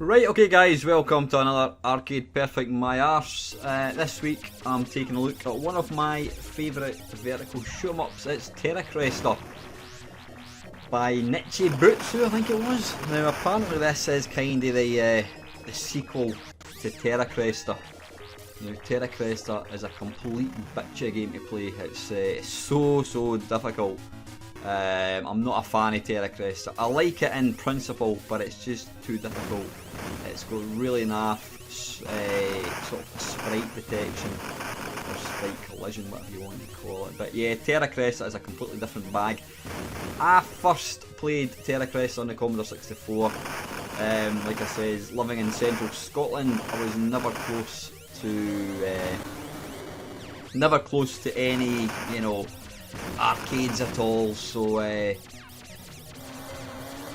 Right, okay guys, welcome to another Arcade Perfect My Arse. This week I'm taking a look at one of my favourite vertical shoot-em-ups. It's Terra Cresta by Nichibutsu, I think it was. Now apparently this is kind of the sequel to Terra Cresta. Now Terra Cresta is a complete bitch of game to play. It's so difficult. I'm not a fan of Terra Cresta. I like it in principle, but it's just too difficult. It's got really naff sort of sprite detection, or sprite collision, whatever you want to call it. But yeah, Terra Cresta is a completely different bag. I first played Terra Cresta on the Commodore 64. Like I said, living in central Scotland, I was never close to any, arcades at all. So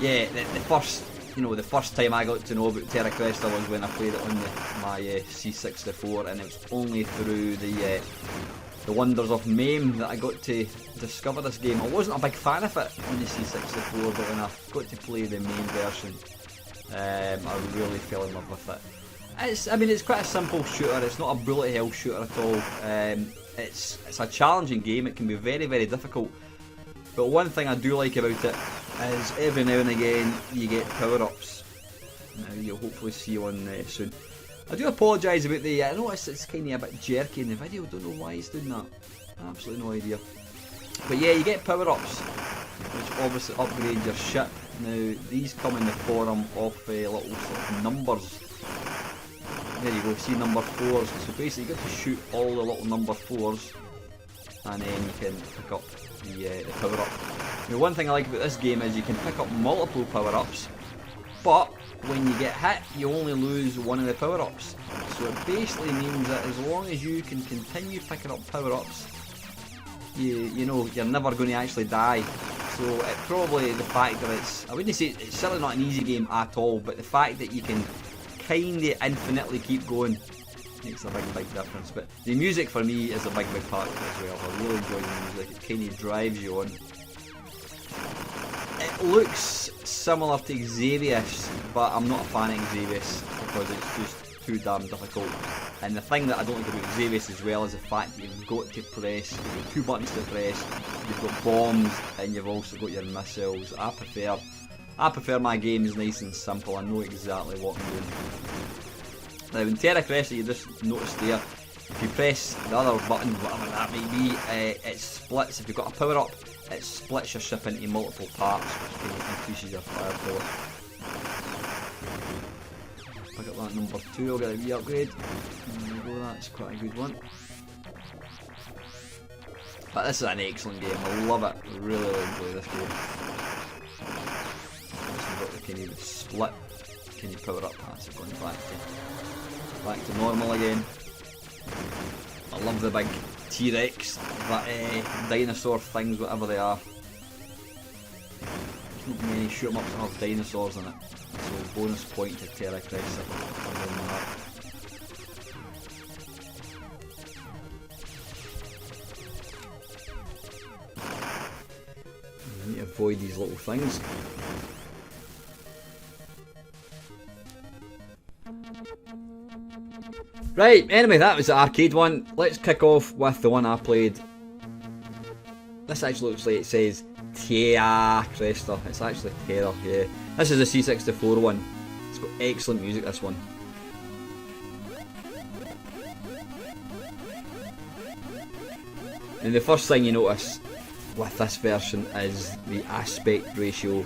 yeah, the first time I got to know about Terra Cresta was when I played it on my C64, and it was only through the wonders of MAME that I got to discover this game. I wasn't a big fan of it on the C64, but when I got to play the main version, I really fell in love with it. It's quite a simple shooter. It's not a bullet hell shooter at all. It's a challenging game. It can be very difficult. But one thing I do like about it is every now and again you get power-ups. Now you'll hopefully see one soon. I do apologise about I noticed it's kind of a bit jerky in the video. Don't know why it's doing that. Absolutely no idea. But yeah, you get power-ups, which obviously upgrade your ship. Now these come in the form of little sort of numbers. There you go, see number 4s. So basically you get to shoot all the little number 4s, and then you can pick up the power up. Now one thing I like about this game is you can pick up multiple power ups, but when you get hit you only lose one of the power ups. So it basically means that as long as you can continue picking up power ups, you're never going to actually die. So it probably, the fact that I wouldn't say it's certainly not an easy game at all, but the fact that you can kinda infinitely keep going makes a big difference. But the music for me is a big part of it as well. I really enjoy the music. It kinda drives you on. It looks similar to Xavius, but I'm not a fan of Xavius because it's just too damn difficult. And the thing that I don't like about Xavius as well is the fact that you've got 2 buttons to press. You've got bombs and you've also got your missiles. I prefer my games nice and simple. I know exactly what I'm doing. Now in Terra Cresta, you just notice there, if you press the other button, whatever that may be, it splits. If you've got a power up, it splits your ship into multiple parts, which kind of increases your firepower. Pick up that number 2, I'll get a wee upgrade. There we go, that's quite a good one. But this is an excellent game, I love it. I really enjoy this game. Can you split? Can you power up? That's going back to normal again. I love the big T-Rex, that dinosaur things, whatever they are. There's not many shoot-em-ups that have dinosaurs in it, so bonus point to Terra Cresta. You need to avoid these little things. Right, anyway, that was the arcade one. Let's kick off with the one I played. This actually looks like it says Terra Cresta. It's actually Terra, yeah. This is a C64 one. It's got excellent music, this one. And the first thing you notice with this version is the aspect ratio.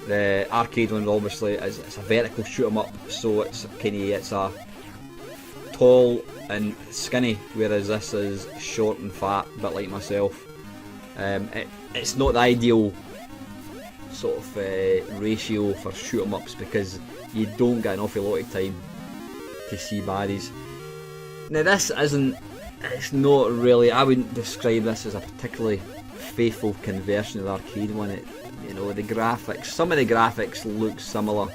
The arcade one obviously it's a vertical shoot 'em up, so it's a tall and skinny, whereas this is short and fat, a bit like myself. It's not the ideal sort of ratio for shoot 'em ups because you don't get an awful lot of time to see baddies. Now it's not really, I wouldn't describe this as a particularly faithful conversion of the arcade one. The graphics, some of the graphics look similar.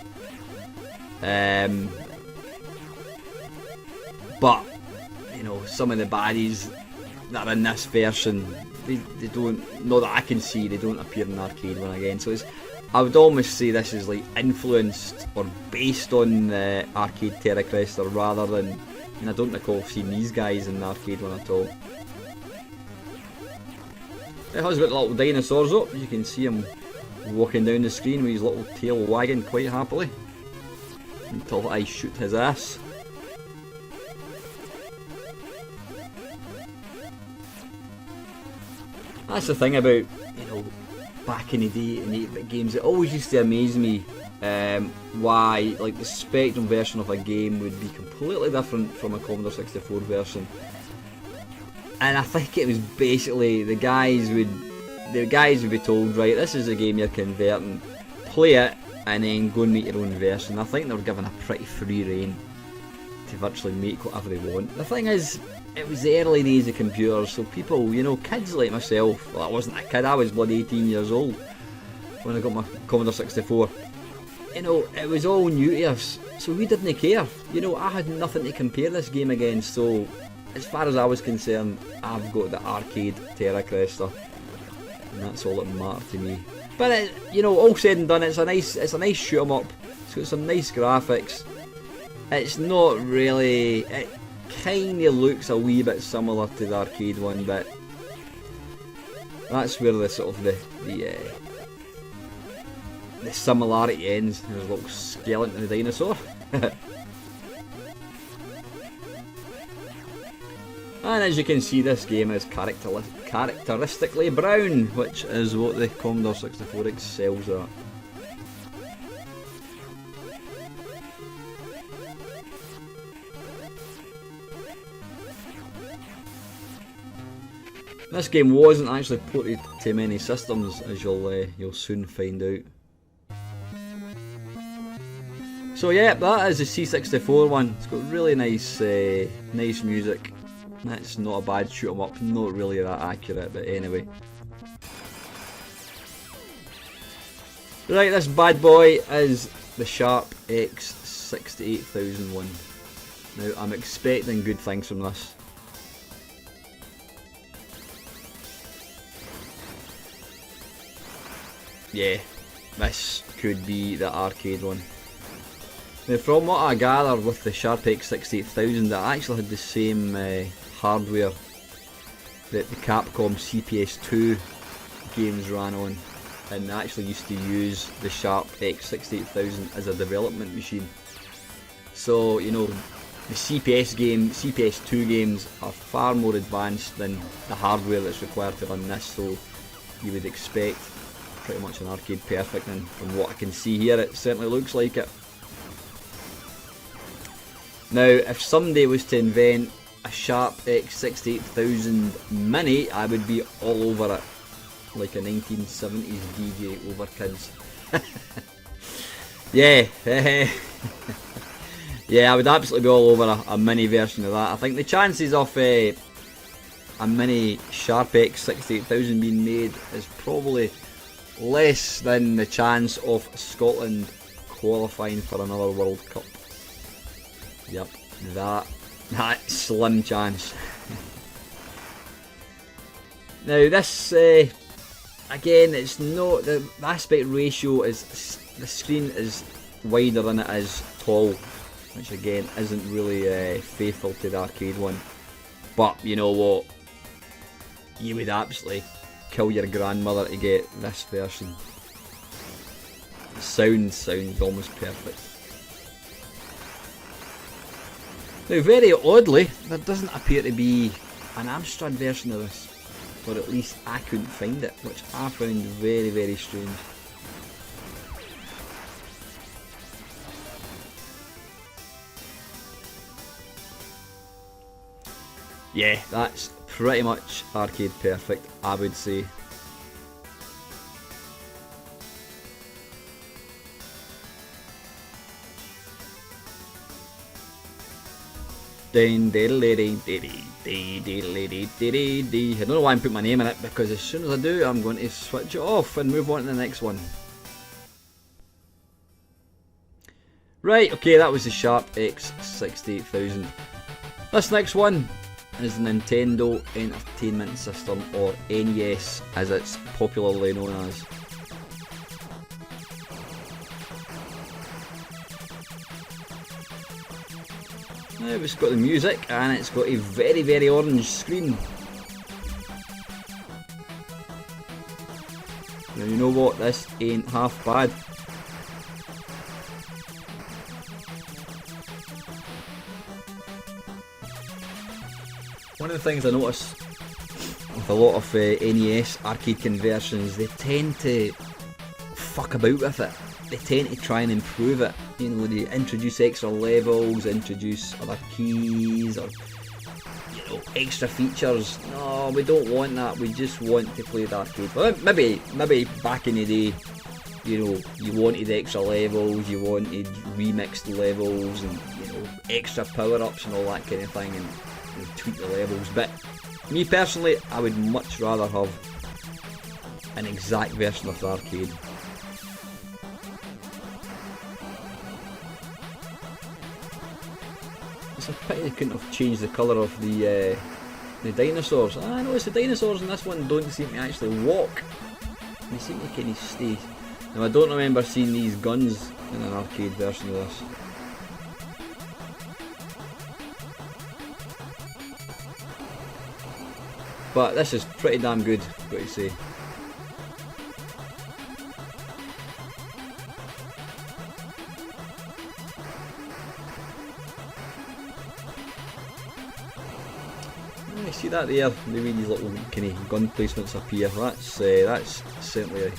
But some of the baddies that are in this version, they don't, not that I can see, they don't appear in the arcade one again. So it's I would almost say this is like influenced or based on the arcade Terra Cresta rather than, and I don't recall seeing these guys in the arcade one at all. It has got little dinosaurs up, you can see him walking down the screen with his little tail wagging quite happily until I shoot his ass. That's the thing about, you know, back in the day in 8-bit games, it always used to amaze me why like the Spectrum version of a game would be completely different from a Commodore 64 version. And I think it was basically the guys would be told, right, this is a game you're converting, play it and then go and make your own version. I think they were given a pretty free rein to virtually make whatever they want. The thing is, it was the early days of computers, so people, you know, kids like myself, well, I wasn't a kid, I was bloody 18 years old when I got my Commodore 64. You know, it was all new to us, so we didn't care. You know, I had nothing to compare this game against, so as far as I was concerned, I've got the arcade Terra Cresta, and that's all that mattered to me. But it, you know, all said and done, it's a nice shoot 'em up. It's got some nice graphics. It's not really. It kind of looks a wee bit similar to the arcade one, but that's where the sort of the similarity ends. There's a little skeleton of a dinosaur. And as you can see, this game is characteristically brown, which is what the Commodore 64 excels at. This game wasn't actually ported to many systems, as you'll soon find out. So yeah, that is the C64 one. It's got really nice music. It's not a bad shoot 'em up, not really that accurate, but anyway. Right, this bad boy is the Sharp X68001. Now, I'm expecting good things from this. Yeah, this could be the arcade one. Now, from what I gather with the Sharp X68000, it actually had the same hardware that the Capcom CPS2 games ran on, and actually used to use the Sharp X68000 as a development machine. So, you know, the CPS2 games are far more advanced than the hardware that's required to run this, so you would expect pretty much an arcade perfect, and from what I can see here, it certainly looks like it. Now, if somebody was to invent a Sharp X68000 Mini, I would be all over it, like a 1970s DJ over kids. Yeah, yeah, I would absolutely be all over a mini version of that. I think the chances of a mini Sharp X68000 being made is probably less than the chance of Scotland qualifying for another World Cup. Yep, that slim chance. Now this, again, it's not, the aspect ratio is, the screen is wider than it is tall, which again isn't really faithful to the arcade one. But you know what, you would absolutely kill your grandmother to get this version. The sound sounds almost perfect. Now, very oddly, there doesn't appear to be an Amstrad version of this, or at least I couldn't find it, which I found very, very strange. Yeah, that's pretty much arcade perfect, I would say. I don't know why I'm putting my name in it, because as soon as I do, I'm going to switch it off and move on to the next one. Right, okay, that was the Sharp X68000. This next one is the Nintendo Entertainment System, or NES as it's popularly known as. It's got the music and it's got a very, very orange screen. Now you know what, this ain't half bad. One of the things I notice with a lot of NES arcade conversions, they tend to fuck about with it. They tend to try and improve it. You know, they introduce extra levels, introduce other keys, or extra features. No, we don't want that. We just want to play the arcade. Well, maybe back in the day, you wanted extra levels, you wanted remixed levels, and extra power-ups and all that kind of thing, and tweak the levels. But me personally, I would much rather have an exact version of the arcade. It's a pity they couldn't have changed the colour of the dinosaurs. I noticed the dinosaurs in this one don't seem to actually walk. They seem to kind of stay. Now I don't remember seeing these guns in an arcade version of this. But this is pretty damn good, I've got to say. You see that there? Maybe these little kind of gun placements up here. That's certainly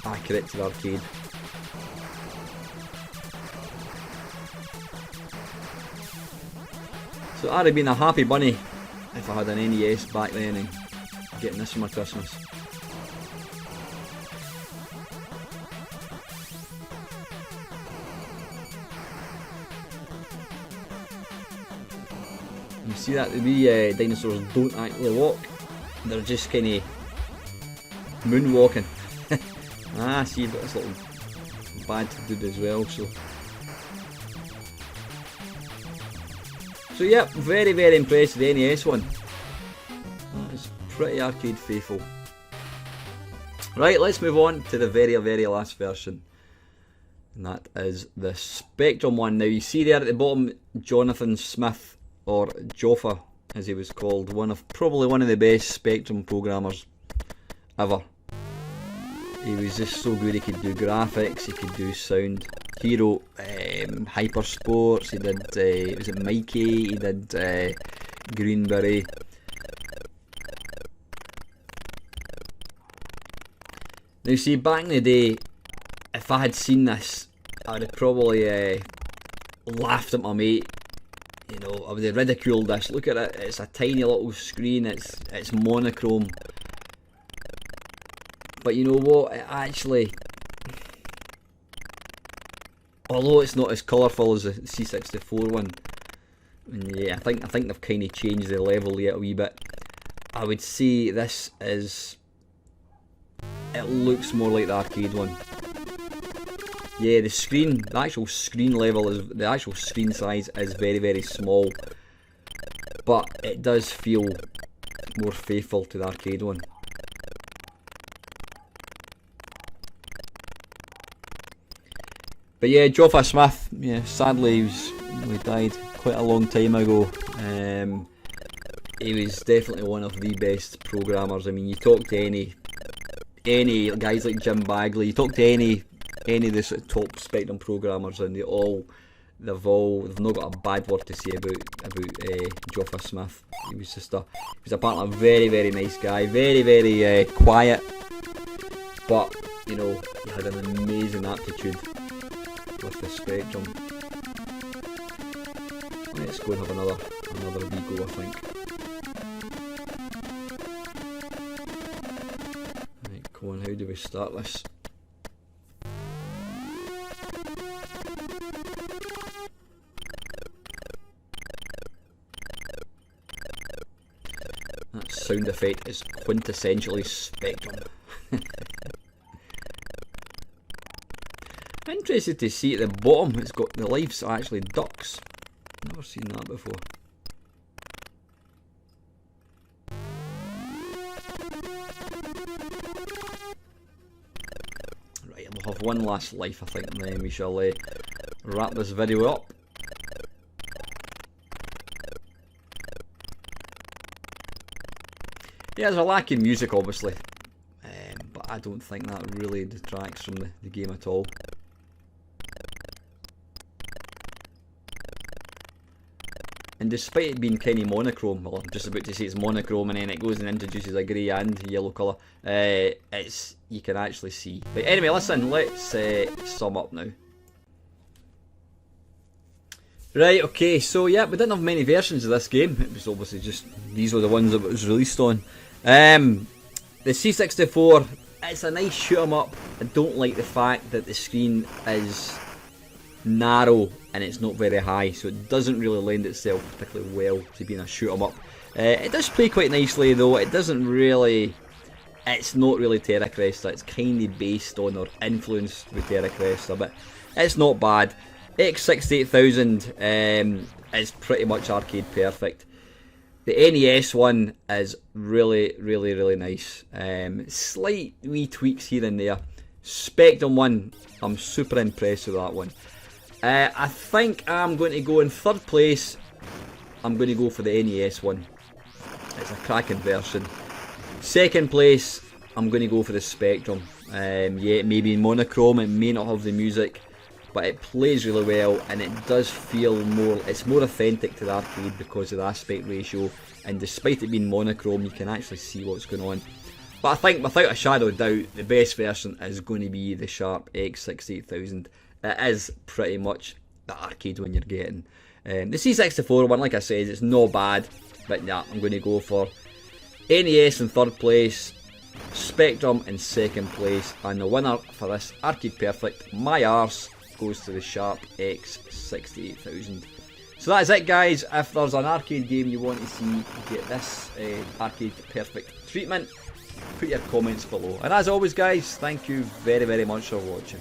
accurate to the arcade. So I'd have been a happy bunny if I had an NES back then and getting this for my Christmas. You see that the wee dinosaurs don't actually walk, they're just kind of moonwalking. See, you've got this little bad dude as well, so yeah, very, very impressed with the NES one. That is pretty arcade faithful. Right, let's move on to the very, very last version. And that is the Spectrum one. Now you see there at the bottom, Jonathan Smith, or Joffa as he was called, probably one of the best Spectrum programmers ever. He was just so good. He could do graphics, he could do sound. He wrote Hyper Sports, he did, was it Mikey, he did Green Beret. Now you see, back in the day, if I had seen this, I would have probably laughed at my mate. I would have ridiculed this. Look at it, it's a tiny little screen, it's monochrome. But you know what, it actually, although it's not as colourful as the C64 one, yeah, I think they've kind of changed the level yet a wee bit. I would say this is, it looks more like the arcade one. Yeah, the actual screen level the actual screen size is very, very small, but it does feel more faithful to the arcade one. But yeah, Joffa Smith, sadly he died quite a long time ago. He was definitely one of the best programmers. I mean, you talk to any guys like Jim Bagley, you talk to any of the sort of top Spectrum programmers, and they've not got a bad word to say about Joffa Smith. He was apparently a very, very nice guy, very, very quiet, but he had an amazing aptitude with the Spectrum. Let's go and have another wee go, I think. Right, come on, how do we start this? That sound effect is quintessentially Spectrum. Interested to see at the bottom, it's got the lives are actually ducks. Never seen that before. Right, we'll have one last life, I think, and then we shall wrap this video up. Yeah, there's a lack in music, obviously, but I don't think that really detracts from the game at all. And despite it being kind of monochrome, well, I'm just about to say it's monochrome, and then it goes and introduces a grey and yellow colour, you can actually see. But anyway, listen, let's sum up now. Right, okay, so yeah, we didn't have many versions of this game. It was obviously just, these were the ones that it was released on. The C64, it's a nice shoot 'em up. I don't like the fact that the screen is narrow and it's not very high, so it doesn't really lend itself particularly well to being a shoot 'em up. It does play quite nicely though. It doesn't really, it's not really Terra Cresta. It's kind of based on or influenced with Terra Cresta, but it's not bad. X68000 is pretty much arcade perfect. The NES one is really, really, really nice. Slight wee tweaks here and there. Spectrum one, I'm super impressed with that one. I think I'm going to go in third place. I'm going to go for the NES one. It's a cracking version. Second place, I'm going to go for the Spectrum. Yeah, it may be monochrome, it may not have the music, but it plays really well, and it does feel more, it's more authentic to the arcade because of the aspect ratio, and despite it being monochrome, you can actually see what's going on. But I think, without a shadow of doubt, the best version is going to be the Sharp X68000. It is pretty much the arcade one you're getting. The C64 one, like I said, it's not bad, but nah, I'm going to go for NES in third place, Spectrum in second place, and the winner for this Arcade Perfect, my arse, goes to the Sharp X68000. So that is it, guys. If there's an arcade game you want to see get this Arcade Perfect treatment, put your comments below. And as always, guys, thank you very, very much for watching.